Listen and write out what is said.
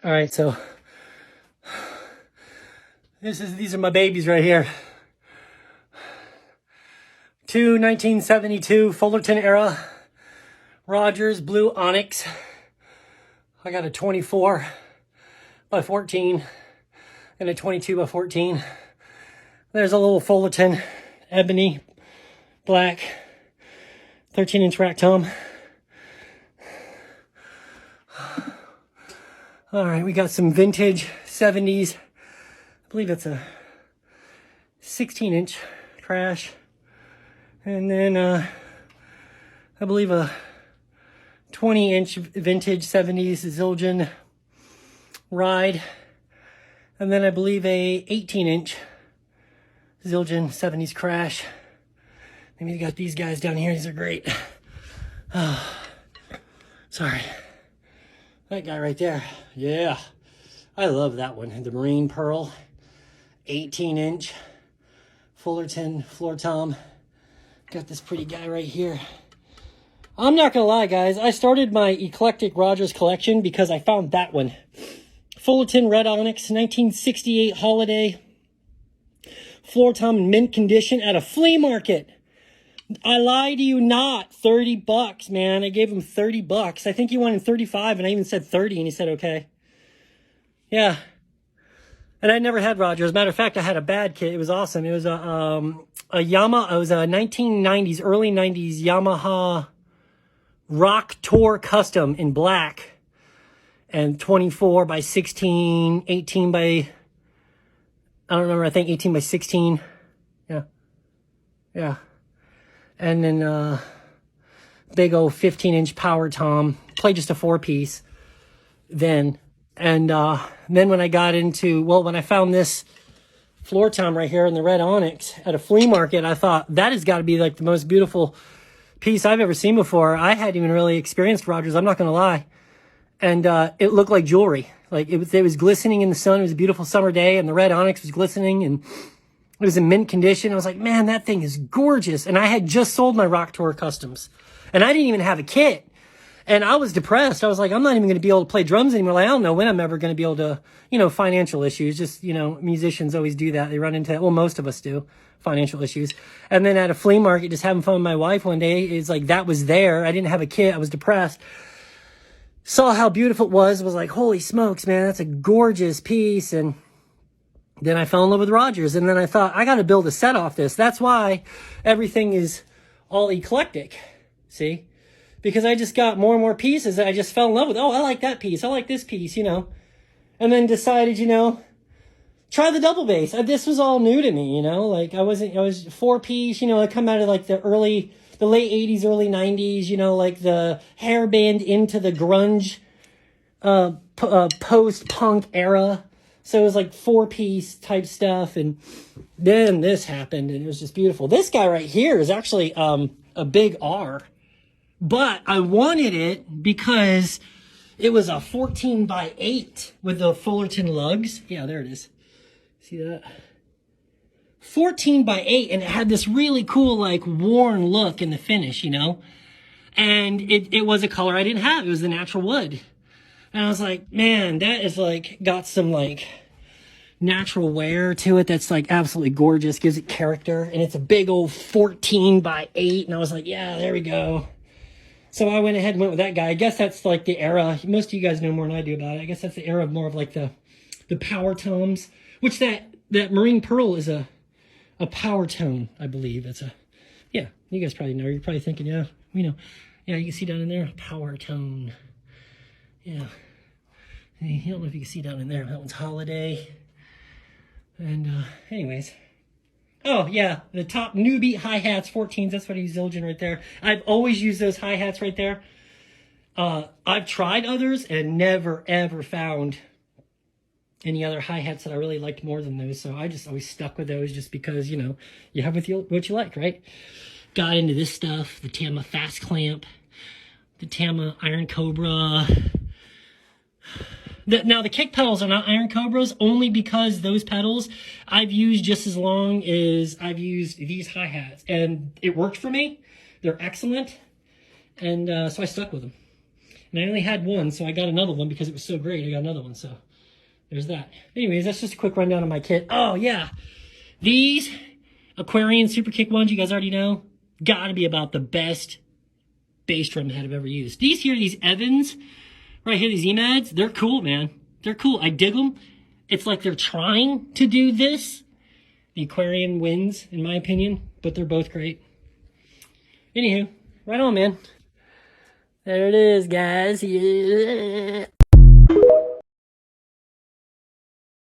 All right, so these are my babies right here. Two 1972 Fullerton era Rogers Blue Onyx. I got a 24 by 14 and a 22 by 14. There's a little Fullerton ebony black 13-inch rack tom. All right, we got some vintage 70s. I believe it's a 16-inch crash. And then I believe a 20-inch vintage 70s Zildjian ride. And then I believe a 18-inch Zildjian 70s crash. Maybe you got these guys down here. These are great. Oh, sorry. That guy right there. Yeah. I love that one. The Marine Pearl. 18-inch. Fullerton floor tom. Got this pretty guy right here. I'm not going to lie, guys. I started my eclectic Rogers collection because I found that one. Fullerton Red Onyx, 1968 holiday. Floor tom in mint condition at a flea market. I lie to you not. $30, man. I gave him $30. I think he wanted 35, and I even said 30, and he said okay. Yeah. And I never had Rogers. As a matter of fact, I had a bad kit. It was awesome. It was a Yamaha. It was a 1990s, early 90s Yamaha Rock Tour Custom in black. And 24 by 16, 18 by, I don't remember, I think 18 by 16. Yeah. Yeah. And then big old 15-inch power tom. Played just a 4-piece then. And then when I got into, well, when I found this floor tom right here in the Red Onyx at a flea market, I thought that has got to be like the most beautiful piece I've ever seen before. I hadn't even really experienced Rogers, I'm not going to lie. And it looked like jewelry. Like it was glistening in the sun. It was a beautiful summer day, and the Red Onyx was glistening, and it was in mint condition. I was like, man, that thing is gorgeous. And I had just sold my Rock Tour Customs, and I didn't even have a kit. And I was depressed. I was like, I'm not even going to be able to play drums anymore. Like, I don't know when I'm ever going to be able to, financial issues. Just, musicians always do that. They run into that. Well, most of us do. Financial issues. And then at a flea market, just having fun with my wife one day, it's like that was there. I didn't have a kit. I was depressed. Saw how beautiful it was like, holy smokes, man, that's a gorgeous piece. And then I fell in love with Rogers. And then I thought, I got to build a set off this. That's why everything is all eclectic. See? Because I just got more and more pieces that I just fell in love with. Oh, I like that piece. I like this piece, And then decided, try the double bass. This was all new to me, Like I was 4-piece, I come out of like the late 80s, early 90s, like the hair band into the grunge, post-punk era. So it was like 4-piece type stuff. And then this happened, and it was just beautiful. This guy right here is actually a big R. But I wanted it because it was a 14 by 8 with the Fullerton lugs. Yeah, there it is. See that? 14 by 8, and it had this really cool, like, worn look in the finish, And it was a color I didn't have. It was the natural wood. And I was like, man, that is, like, got some, like, natural wear to it that's, like, absolutely gorgeous. Gives it character. And it's a big old 14 by 8. And I was like, yeah, there we go. So I went ahead and went with that guy. I guess that's, like, the era. Most of you guys know more than I do about it. I guess that's the era of more of, like, the power tones. Which that Marine Pearl is a power tone, I believe. Yeah, you guys probably know. You're probably thinking, yeah, yeah, you can see down in there, power tone. Yeah. I don't know if you can see down in there. That one's Holiday. And, anyways. Oh, yeah, the top New Beat hi-hats, 14s. That's what I use, Zildjian right there. I've always used those hi-hats right there. I've tried others and never, ever found any other hi-hats that I really liked more than those. So I just always stuck with those just because, you have what you like, right? Got into this stuff, the Tama Fast Clamp, the Tama Iron Cobra. Now, the kick pedals are not Iron Cobras only because those pedals I've used just as long as I've used these hi-hats. And it worked for me. They're excellent. And so I stuck with them. And I only had one, so I got another one because it was so great. I got another one, so there's that. Anyways, that's just a quick rundown of my kit. Oh, yeah. These Aquarian Super Kick ones, you guys already know, gotta be about the best bass drum head I've ever used. These here, these Evans, right here, these EMADs, they're cool, man. They're cool. I dig them. It's like they're trying to do this. The Aquarian wins, in my opinion, but they're both great. Anywho, right on, man. There it is, guys. Yeah.